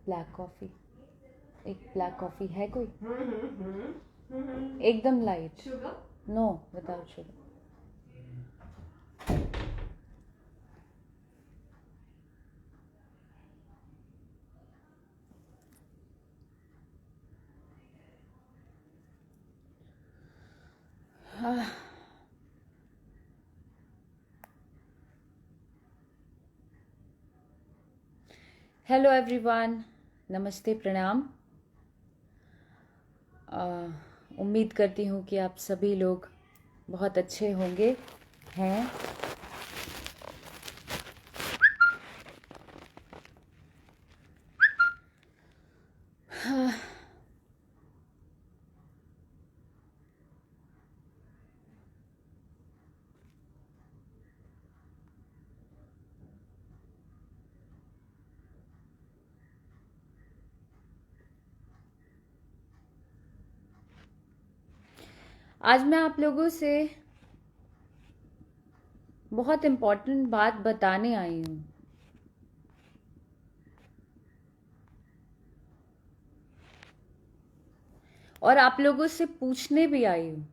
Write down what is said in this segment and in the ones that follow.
Black coffee, एक black coffee है कोई? एकदम light. Sugar? No, without sugar. Hello everyone, नमस्ते, प्रणाम। उम्मीद करती हूँ कि आप सभी लोग बहुत अच्छे होंगे, हैं। आज मैं आप लोगों से बहुत इम्पोर्टेंट बात बताने आई हूँ। और आप लोगों से पूछने भी आई हूँ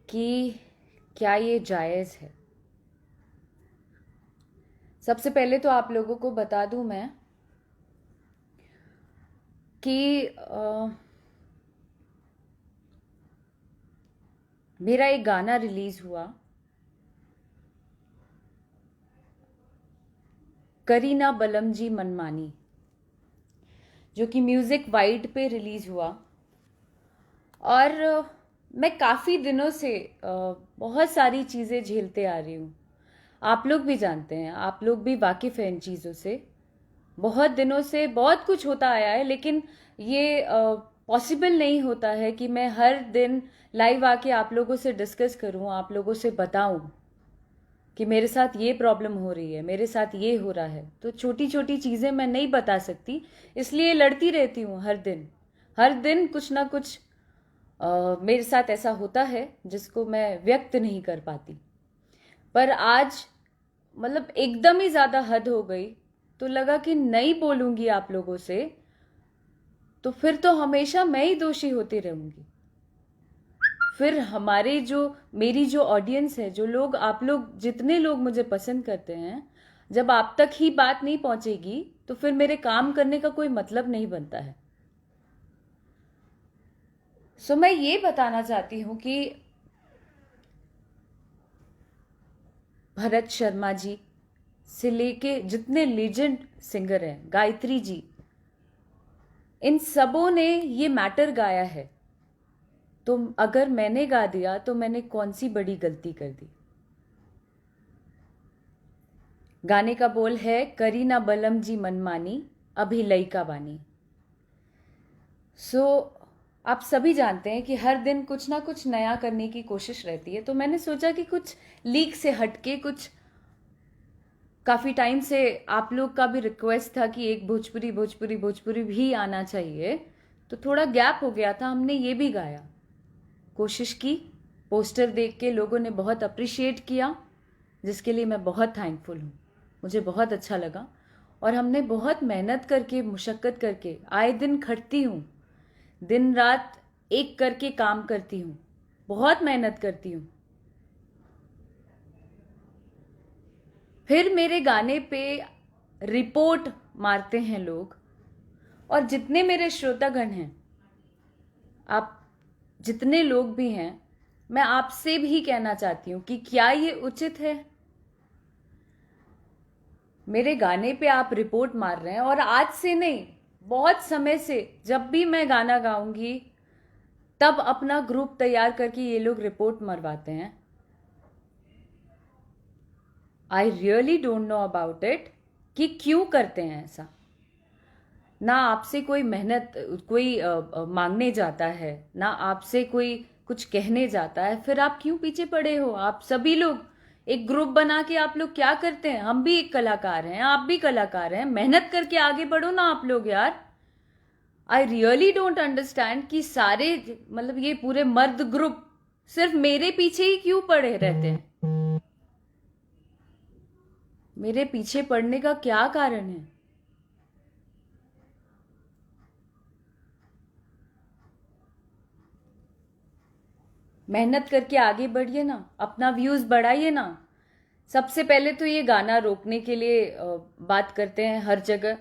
कि क्या ये जायज़ है। सबसे पहले तो आप लोगों को बता दूँ मैं कि मेरा एक गाना रिलीज़ हुआ, करीना बलम जी मनमानी, जो कि म्यूज़िक वाइड पे रिलीज़ हुआ। और मैं काफ़ी दिनों से बहुत सारी चीज़ें झेलते आ रही हूँ। आप लोग भी जानते हैं, आप लोग भी वाकिफ़ हैं इन चीज़ों से। बहुत दिनों से बहुत कुछ होता आया है, लेकिन ये पॉसिबल नहीं होता है कि मैं हर दिन लाइव आके आप लोगों से डिस्कस करूं, आप लोगों से बताऊं कि मेरे साथ ये प्रॉब्लम हो रही है, मेरे साथ ये हो रहा है। तो छोटी छोटी चीज़ें मैं नहीं बता सकती, इसलिए लड़ती रहती हूँ हर दिन कुछ ना कुछ मेरे साथ ऐसा होता है जिसको मैं व्यक्त नहीं कर पाती। पर आज मतलब एकदम ही ज़्यादा हद हो गई, तो लगा कि नहीं बोलूंगी आप लोगों से तो फिर तो हमेशा मैं ही दोषी होती रहूंगी। फिर मेरी जो ऑडियंस है, जो लोग, आप लोग जितने लोग मुझे पसंद करते हैं, जब आप तक ही बात नहीं पहुंचेगी तो फिर मेरे काम करने का कोई मतलब नहीं बनता है। सो मैं ये बताना चाहती हूं कि भरत शर्मा जी से लेके जितने लीजेंड सिंगर हैं, गायत्री जी, इन सबों ने ये मैटर गाया है। तो अगर मैंने गा दिया तो मैंने कौन सी बड़ी गलती कर दी। गाने का बोल है, करीना बलम जी मनमानी, अभी लइका बानी। आप सभी जानते हैं कि हर दिन कुछ ना कुछ नया करने की कोशिश रहती है। तो मैंने सोचा कि कुछ लीक से हटके, कुछ काफ़ी टाइम से आप लोग का भी रिक्वेस्ट था कि एक भोजपुरी भोजपुरी भोजपुरी भी आना चाहिए, तो थोड़ा गैप हो गया था, हमने ये भी गाया, कोशिश की। पोस्टर देख के लोगों ने बहुत अप्रिशिएट किया, जिसके लिए मैं बहुत थैंकफुल हूँ। मुझे बहुत अच्छा लगा। और हमने बहुत मेहनत करके, मुशक्क़त करके, आए दिन खटती हूँ, दिन रात एक करके काम करती हूँ, बहुत मेहनत करती हूँ। फिर मेरे गाने पे रिपोर्ट मारते हैं लोग। और जितने मेरे श्रोतागण हैं, आप जितने लोग भी हैं, मैं आपसे भी कहना चाहती हूँ कि क्या ये उचित है? मेरे गाने पे आप रिपोर्ट मार रहे हैं, और आज से नहीं, बहुत समय से जब भी मैं गाना गाऊंगी तब अपना ग्रुप तैयार करके ये लोग रिपोर्ट मरवाते हैं। I really don't know about it कि क्यों करते हैं ऐसा। ना आपसे कोई मेहनत कोई मांगने जाता है, ना आपसे कोई कुछ कहने जाता है, फिर आप क्यों पीछे पड़े हो? आप सभी लोग एक ग्रुप बना के आप लोग क्या करते हैं? हम भी एक कलाकार हैं, आप भी कलाकार हैं, मेहनत करके आगे बढ़ो ना आप लोग यार। आई रियली डोंट अंडरस्टैंड कि सारे, मतलब ये पूरे मर्द ग्रुप सिर्फ मेरे पीछे ही क्यों पड़े रहते हैं? मेरे पीछे पड़ने का क्या कारण है? मेहनत करके आगे बढ़िए ना, अपना व्यूज बढ़ाइए ना। सबसे पहले तो ये गाना रोकने के लिए बात करते हैं हर जगह।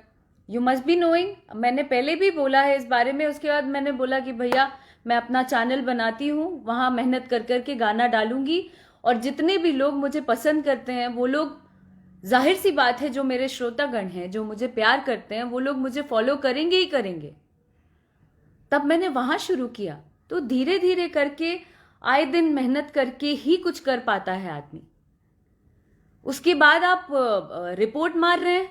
यू मस्ट बी नोइंग, मैंने पहले भी बोला है इस बारे में। उसके बाद मैंने बोला कि भैया मैं अपना चैनल बनाती हूँ, वहां मेहनत कर करके गाना डालूंगी, और जितने भी लोग मुझे पसंद करते हैं वो लोग, जाहिर सी बात है जो मेरे श्रोतागण हैं, जो मुझे प्यार करते हैं, वो लोग मुझे फॉलो करेंगे ही करेंगे। तब मैंने वहां शुरू किया। तो धीरे धीरे करके, आए दिन मेहनत करके ही कुछ कर पाता है आदमी। उसके बाद आप रिपोर्ट मार रहे हैं,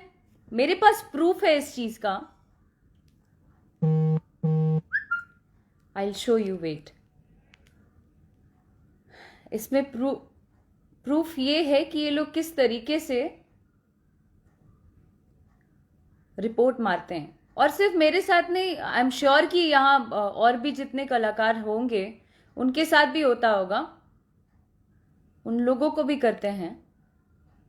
मेरे पास प्रूफ है इस चीज का। I will show you, wait. इसमें प्रूफ ये है कि ये लोग किस तरीके से रिपोर्ट मारते हैं। और सिर्फ मेरे साथ नहीं, आई एम श्योर कि यहाँ और भी जितने कलाकार होंगे उनके साथ भी होता होगा, उन लोगों को भी करते हैं।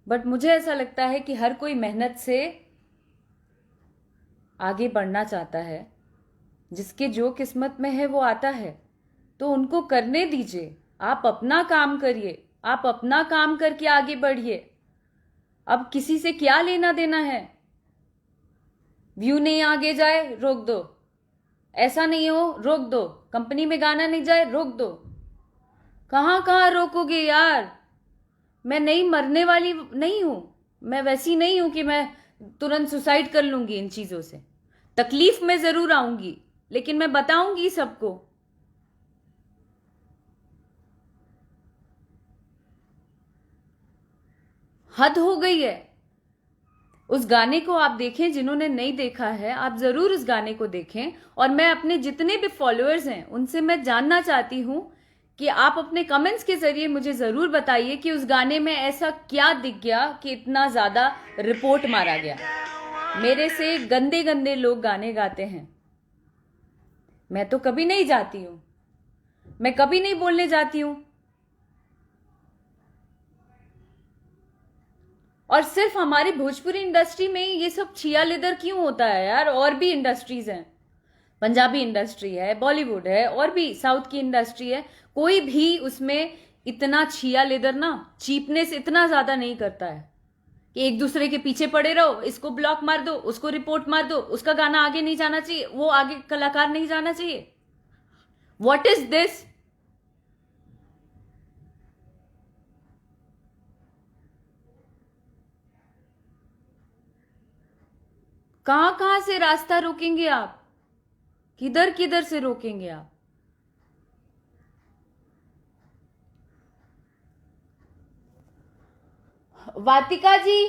बट मुझे ऐसा लगता है कि हर कोई मेहनत से आगे बढ़ना चाहता है। जिसके जो किस्मत में है वो आता है, तो उनको करने दीजिए। आप अपना काम करिए, आप अपना काम करके आगे बढ़िए। अब किसी से क्या लेना देना है? व्यू नहीं आगे जाए, रोक दो। ऐसा नहीं हो, रोक दो। कंपनी में गाना नहीं जाए, रोक दो। कहाँ कहाँ रोकोगे यार? मैं नहीं मरने वाली नहीं हूं। मैं वैसी नहीं हूं कि मैं तुरंत सुसाइड कर लूंगी इन चीजों से। तकलीफ में जरूर आऊंगी, लेकिन मैं बताऊंगी सबको। हद हो गई है। उस गाने को आप देखें, जिन्होंने नहीं देखा है आप जरूर उस गाने को देखें। और मैं अपने जितने भी फॉलोअर्स हैं उनसे मैं जानना चाहती हूं कि आप अपने कमेंट्स के जरिए मुझे जरूर बताइए कि उस गाने में ऐसा क्या दिख गया कि इतना ज्यादा रिपोर्ट मारा गया। मेरे से गंदे गंदे लोग गाने गाते हैं, मैं तो कभी नहीं जाती हूं, मैं कभी नहीं बोलने जाती हूं। और सिर्फ हमारी भोजपुरी इंडस्ट्री में ये सब छिया लेदर क्यों होता है यार? और भी इंडस्ट्रीज हैं, पंजाबी इंडस्ट्री है, बॉलीवुड है, और भी साउथ की इंडस्ट्री है। कोई भी उसमें इतना छिया लेदर ना, चीपनेस इतना ज्यादा नहीं करता है कि एक दूसरे के पीछे पड़े रहो, इसको ब्लॉक मार दो, उसको रिपोर्ट मार दो, उसका गाना आगे नहीं जाना चाहिए, वो आगे कलाकार नहीं जाना चाहिए। What is this? कहां कहां से रास्ता रोकेंगे आप? किधर किधर से रोकेंगे आप? वातिका जी,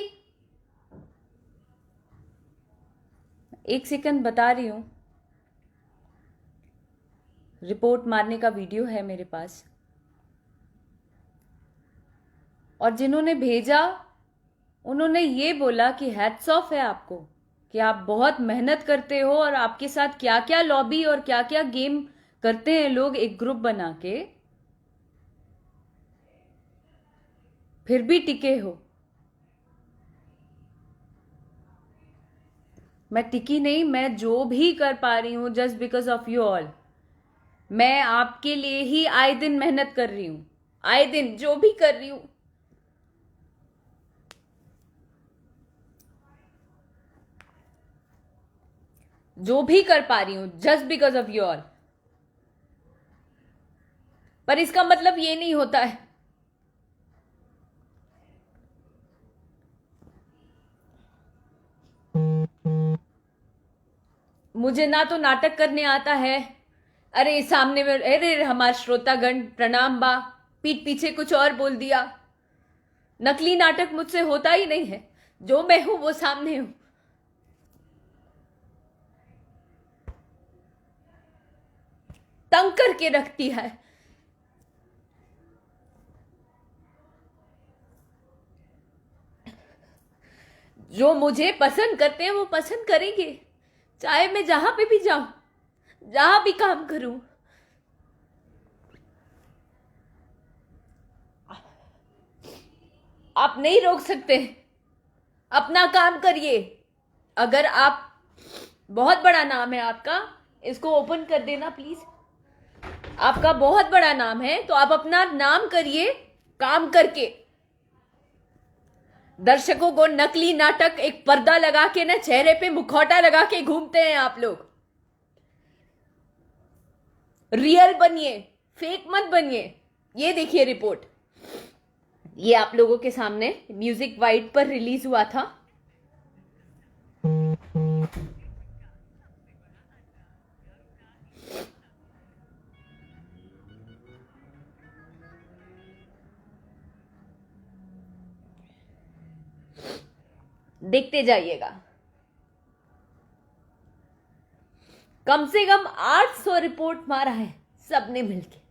एक सेकंड बता रही हूं। रिपोर्ट मारने का वीडियो है मेरे पास, और जिन्होंने भेजा उन्होंने ये बोला कि हैट्स ऑफ है आपको कि आप बहुत मेहनत करते हो, और आपके साथ क्या क्या लॉबी और क्या क्या गेम करते हैं लोग एक ग्रुप बना के, फिर भी टिके हो। मैं टिकी नहीं, मैं जो भी कर पा रही हूं just because of you all. मैं आपके लिए ही आए दिन मेहनत कर रही हूं, आए दिन जो भी कर रही हूं। जो भी कर पा रही हूं just because of you all. पर इसका मतलब ये नहीं होता है मुझे ना तो नाटक करने आता है। अरे सामने में, अरे हमारे श्रोतागण प्रणाम बा, पीठ पीछे कुछ और बोल दिया। नकली नाटक मुझसे होता ही नहीं है, जो मैं हूं वो सामने हूं। तंग करके रखती है। जो मुझे पसंद करते हैं वो पसंद करेंगे, चाहे मैं जहां पे भी जाऊं, जहां भी काम करूं। आप नहीं रोक सकते, अपना काम करिए। अगर आप, बहुत बड़ा नाम है आपका, इसको ओपन कर देना प्लीज। आपका बहुत बड़ा नाम है, तो आप अपना नाम करिए काम करके। दर्शकों को नकली नाटक एक पर्दा लगा के ना, चेहरे पे मुखौटा लगा के घूमते हैं आप लोग। रियल बनिए, फेक मत बनिए। ये देखिए रिपोर्ट, ये आप लोगों के सामने म्यूजिक वाइड पर रिलीज हुआ था। देखते जाइएगा। कम से कम 800 रिपोर्ट मारा है सबने मिलके।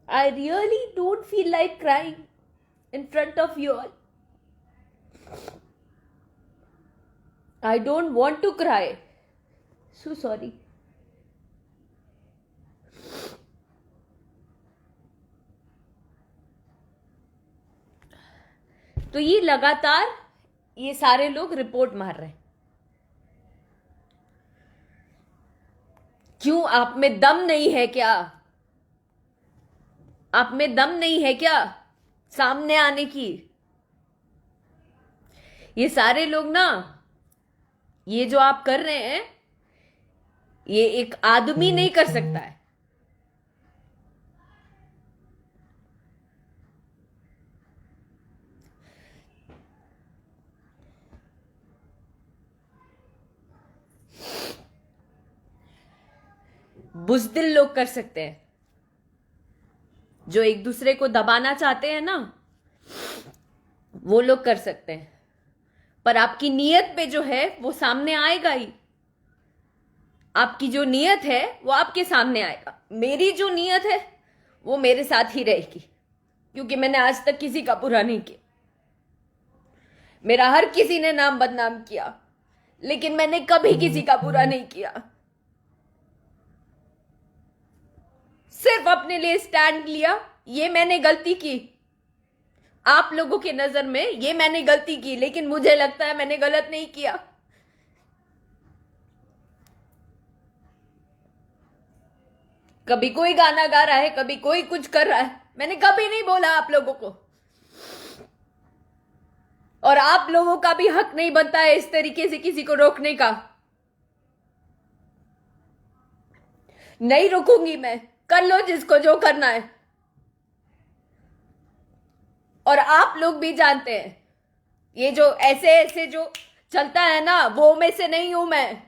I really don't feel like crying in front of you all. I don't want to cry. So sorry. तो ये लगातार ये सारे लोग रिपोर्ट मार रहे हैं। क्यों? आप में दम नहीं है क्या? आप में दम नहीं है क्या सामने आने की? ये सारे लोग ना, ये जो आप कर रहे हैं, ये एक आदमी नहीं कर सकता है। बुज़दिल लोग कर सकते हैं, जो एक दूसरे को दबाना चाहते हैं ना, वो लोग कर सकते हैं। पर आपकी नीयत पे जो है वो सामने आएगा ही। आपकी जो नीयत है वो आपके सामने आएगा। मेरी जो नीयत है वो मेरे साथ ही रहेगी, क्योंकि मैंने आज तक किसी का बुरा नहीं किया। मेरा हर किसी ने नाम बदनाम किया, लेकिन मैंने कभी किसी का बुरा नहीं किया। सिर्फ अपने लिए स्टैंड लिया। ये मैंने गलती की, आप लोगों के नजर में ये मैंने गलती की, लेकिन मुझे लगता है मैंने गलत नहीं किया। कभी कोई गाना गा रहा है, कभी कोई कुछ कर रहा है, मैंने कभी नहीं बोला आप लोगों को। और आप लोगों का भी हक नहीं बनता है इस तरीके से किसी को रोकने का। नहीं रुकूंगी मैं, कर लो जिसको जो करना है। और आप लोग भी जानते हैं, ये जो ऐसे ऐसे जो चलता है ना, वो में से नहीं हूं मैं,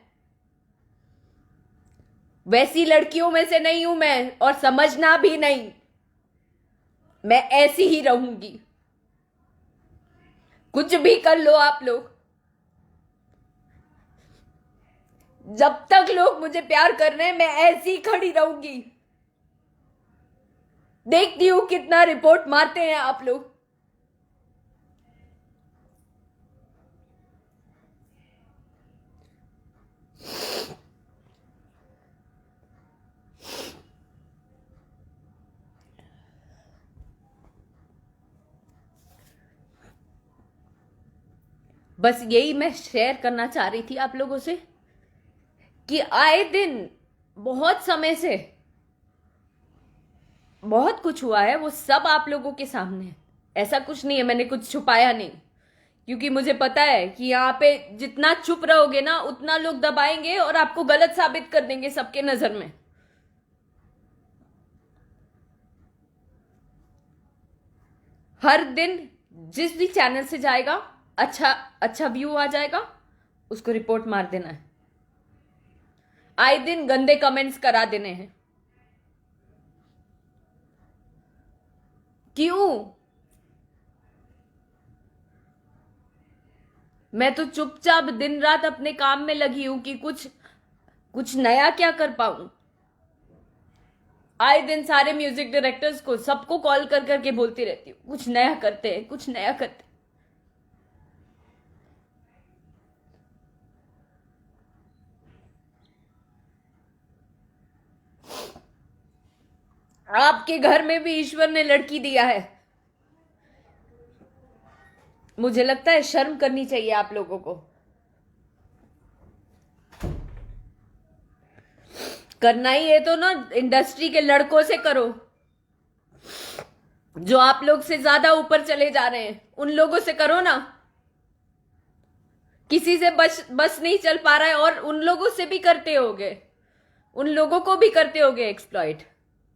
वैसी लड़कियों में से नहीं हूं मैं, और समझना भी नहीं। मैं ऐसी ही रहूंगी, कुछ भी कर लो आप लोग। जब तक लोग मुझे प्यार कर रहे हैं, मैं ऐसी ही खड़ी रहूंगी। देखती हूं कितना रिपोर्ट मारते हैं आप लोग। बस यही मैं शेयर करना चाह रही थी आप लोगों से, कि आए दिन बहुत समय से बहुत कुछ हुआ है, वो सब आप लोगों के सामने है। ऐसा कुछ नहीं है, मैंने कुछ छुपाया नहीं, क्योंकि मुझे पता है कि यहाँ पे जितना चुप रहोगे ना, उतना लोग दबाएंगे और आपको गलत साबित कर देंगे सबके नजर में। हर दिन जिस भी चैनल से जाएगा, अच्छा अच्छा व्यू आ जाएगा, उसको रिपोर्ट मार देना है। आए दिन गंदे कमेंट्स करा देने हैं। क्यों? मैं तो चुपचाप दिन रात अपने काम में लगी हूं कि कुछ कुछ नया क्या कर पाऊं? आए दिन सारे म्यूजिक डायरेक्टर्स को सबको कॉल कर करके बोलती रहती हूँ, कुछ नया करते हैं, कुछ नया करते हैं। आपके घर में भी ईश्वर ने लड़की दिया है। मुझे लगता है शर्म करनी चाहिए आप लोगों को। करना ही है तो ना इंडस्ट्री के लड़कों से करो, जो आप लोग से ज्यादा ऊपर चले जा रहे हैं, उन लोगों से करो ना। किसी से बस नहीं चल पा रहा है और उन लोगों से भी करते होगे, उन लोगों को भी करते होगे एक्सप्लॉइट।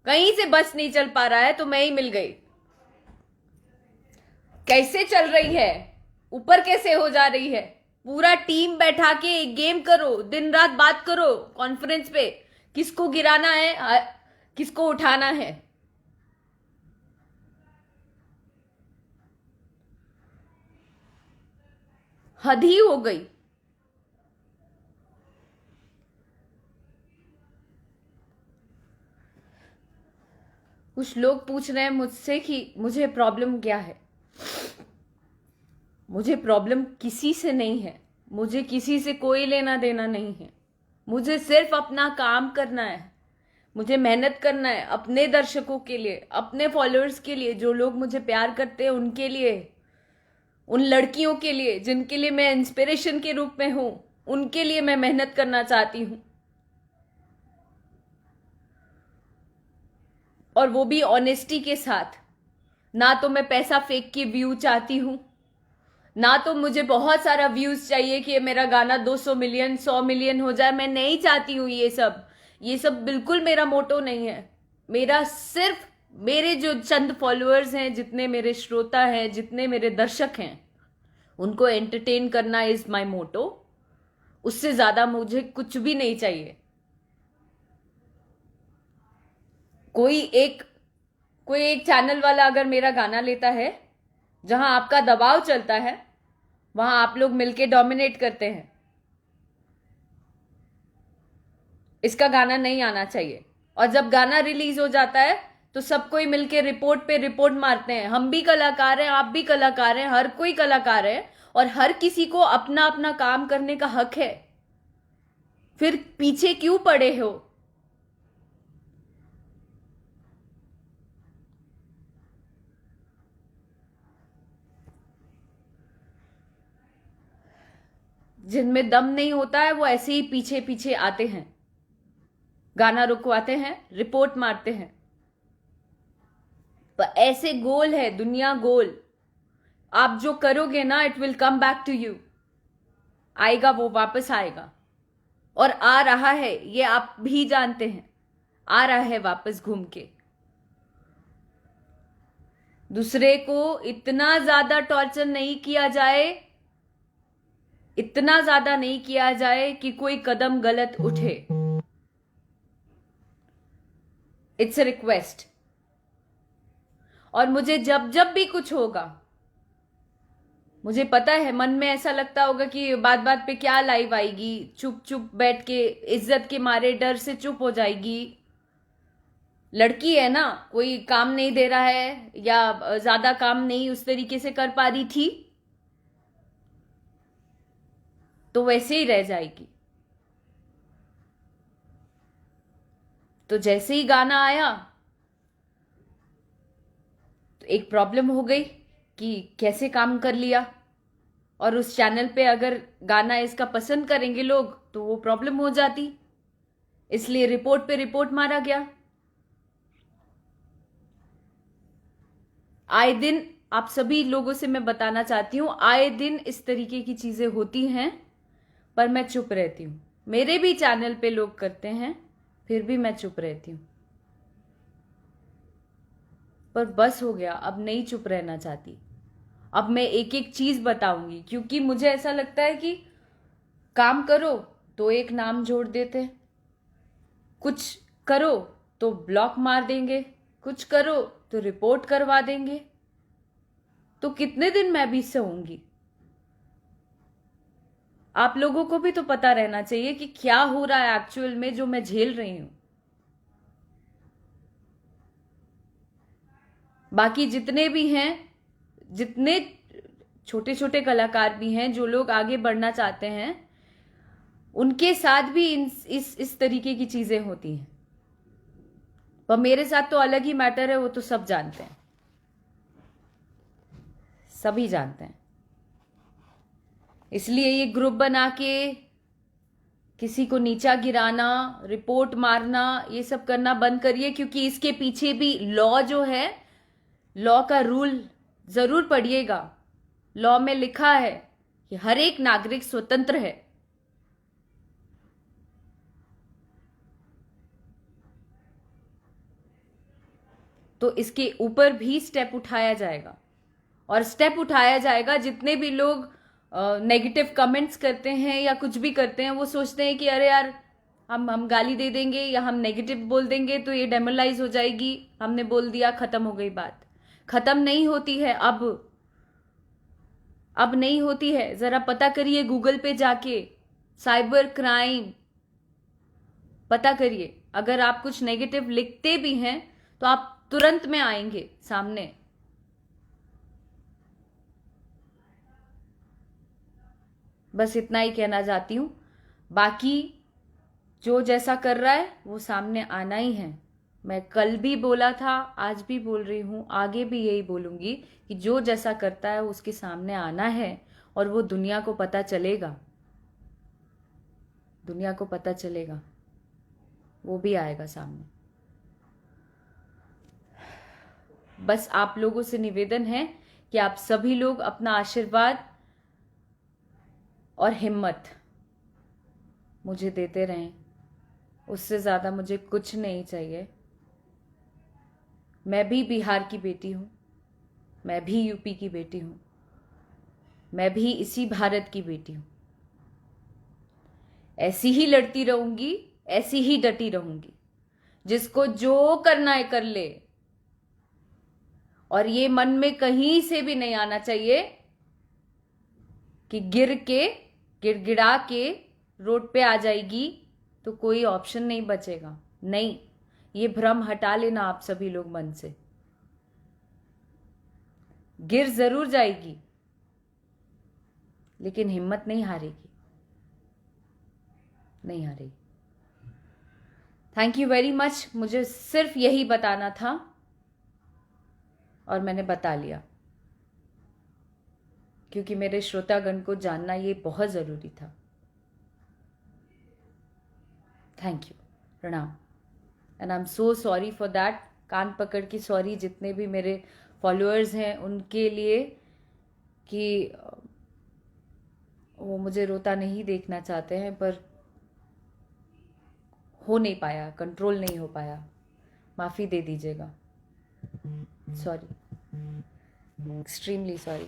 कहीं से बस नहीं चल पा रहा है तो मैं ही मिल गई। कैसे चल रही है, ऊपर कैसे हो जा रही है? पूरा टीम बैठा के गेम करो, दिन रात बात करो कॉन्फ्रेंस पे, किसको गिराना है, किसको उठाना है। हद ही हो गई। कुछ लोग पूछ रहे हैं मुझसे कि मुझे प्रॉब्लम क्या है। मुझे प्रॉब्लम किसी से नहीं है, मुझे किसी से कोई लेना देना नहीं है। मुझे सिर्फ अपना काम करना है, मुझे मेहनत करना है अपने दर्शकों के लिए, अपने फॉलोअर्स के लिए, जो लोग मुझे प्यार करते हैं उनके लिए, उन लड़कियों के लिए जिनके लिए मैं इंस्पिरेशन के रूप में हूं, उनके लिए मैं मेहनत करना चाहती हूं। और वो भी ऑनेस्टी के साथ। ना तो मैं पैसा फेंक के व्यू चाहती हूं, ना तो मुझे बहुत सारा व्यूज चाहिए कि मेरा गाना 200 मिलियन 100 मिलियन हो जाए। मैं नहीं चाहती हूं ये सब बिल्कुल मेरा मोटो नहीं है। मेरा सिर्फ मेरे जो चंद फॉलोअर्स हैं, जितने मेरे श्रोता हैं, जितने मेरे दर्शक हैं, उनको एंटरटेन करना इज माय मोटो। उससे ज्यादा मुझे कुछ भी नहीं चाहिए। कोई एक कोई एक चैनल वाला अगर मेरा गाना लेता है, जहां आपका दबाव चलता है, वहां आप लोग मिलके डोमिनेट करते हैं। इसका गाना नहीं आना चाहिए। और जब गाना रिलीज हो जाता है तो सब कोई मिलके रिपोर्ट पे रिपोर्ट मारते हैं। हम भी कलाकार हैं, आप भी कलाकार हैं, हर कोई कलाकार है, और हर किसी को अपना अपना काम करने का हक है। फिर पीछे क्यों पड़े हो? जिनमें दम नहीं होता है वो ऐसे ही पीछे पीछे आते हैं, गाना रुकवाते हैं, रिपोर्ट मारते हैं। पर ऐसे गोल है दुनिया, गोल। आप जो करोगे ना, it will come back to you. आएगा, वो वापस आएगा। और आ रहा है, ये आप भी जानते हैं, आ रहा है वापस घूम के। दूसरे को इतना ज्यादा टॉर्चर नहीं किया जाए, इतना ज्यादा नहीं किया जाए कि कोई कदम गलत उठे। It's a request. और मुझे जब जब भी कुछ होगा, मुझे पता है मन में ऐसा लगता होगा कि बात बात पे क्या लाइव आएगी, चुप चुप बैठ के इज्जत के मारे डर से चुप हो जाएगी। लड़की है ना, कोई काम नहीं दे रहा है या ज्यादा काम नहीं उस तरीके से कर पा रही थी, तो वैसे ही रह जाएगी। तो जैसे ही गाना आया तो एक प्रॉब्लम हो गई कि कैसे काम कर लिया। और उस चैनल पे अगर गाना इसका पसंद करेंगे लोग तो वो प्रॉब्लम हो जाती, इसलिए रिपोर्ट पे रिपोर्ट मारा गया। आए दिन आप सभी लोगों से मैं बताना चाहती हूं, आए दिन इस तरीके की चीजें होती हैं, पर मैं चुप रहती हूं। मेरे भी चैनल पे लोग करते हैं, फिर भी मैं चुप रहती हूं। पर बस हो गया, अब नहीं चुप रहना चाहती। अब मैं एक एक चीज बताऊंगी, क्योंकि मुझे ऐसा लगता है कि काम करो तो एक नाम जोड़ देते, कुछ करो तो ब्लॉक मार देंगे, कुछ करो तो रिपोर्ट करवा देंगे। तो कितने दिन मैं भी सहूंगी? आप लोगों को भी तो पता रहना चाहिए कि क्या हो रहा है एक्चुअल में जो मैं झेल रही हूं। बाकी जितने भी हैं, जितने छोटे छोटे कलाकार भी हैं, जो लोग आगे बढ़ना चाहते हैं, उनके साथ भी इस तरीके की चीजें होती हैं। पर मेरे साथ तो अलग ही मैटर है, वो तो सब जानते हैं, सभी जानते हैं। इसलिए ये ग्रुप बना के किसी को नीचा गिराना, रिपोर्ट मारना, ये सब करना बंद करिए, क्योंकि इसके पीछे भी लॉ जो है, लॉ का रूल जरूर पढ़िएगा। लॉ में लिखा है कि हर एक नागरिक स्वतंत्र है। तो इसके ऊपर भी स्टेप उठाया जाएगा, और स्टेप उठाया जाएगा। जितने भी लोग नेगेटिव कमेंट्स करते हैं या कुछ भी करते हैं, वो सोचते हैं कि अरे यार, हम गाली दे देंगे या हम नेगेटिव बोल देंगे तो ये डेमोलाइज हो जाएगी, हमने बोल दिया, खत्म हो गई बात। खत्म नहीं होती है अब नहीं होती है। जरा पता करिए गूगल पे जाके, साइबर क्राइम पता करिए। अगर आप कुछ नेगेटिव लिखते भी हैं तो आप तुरंत में आएंगे सामने। बस इतना ही कहना चाहती हूं। बाकी जो जैसा कर रहा है वो सामने आना ही है। मैं कल भी बोला था, आज भी बोल रही हूं, आगे भी यही बोलूंगी कि जो जैसा करता है उसके सामने आना है, और वो दुनिया को पता चलेगा। दुनिया को पता चलेगा, वो भी आएगा सामने। बस आप लोगों से निवेदन है कि आप सभी लोग अपना आशीर्वाद और हिम्मत मुझे देते रहें। उससे ज़्यादा मुझे कुछ नहीं चाहिए। मैं भी बिहार की बेटी हूँ, मैं भी यूपी की बेटी हूँ, मैं भी इसी भारत की बेटी हूँ। ऐसी ही लड़ती रहूंगी, ऐसी ही डटी रहूंगी। जिसको जो करना है कर ले, और ये मन में कहीं से भी नहीं आना चाहिए कि गिड़गिड़ा के रोड पे आ जाएगी तो कोई ऑप्शन नहीं बचेगा। नहीं, ये भ्रम हटा लेना आप सभी लोग मन से। गिर जरूर जाएगी, लेकिन हिम्मत नहीं हारेगी, नहीं हारेगी। Thank you very much. मुझे सिर्फ यही बताना था और मैंने बता लिया, क्योंकि मेरे श्रोतागण को जानना ये बहुत जरूरी था। थैंक यू, प्रणाम। And I am so sorry for that. कान पकड़ के सॉरी जितने भी मेरे फॉलोअर्स हैं उनके लिए, कि वो मुझे रोता नहीं देखना चाहते हैं, पर हो नहीं पाया, कंट्रोल नहीं हो पाया। माफ़ी दे दीजिएगा। Sorry, extremely sorry.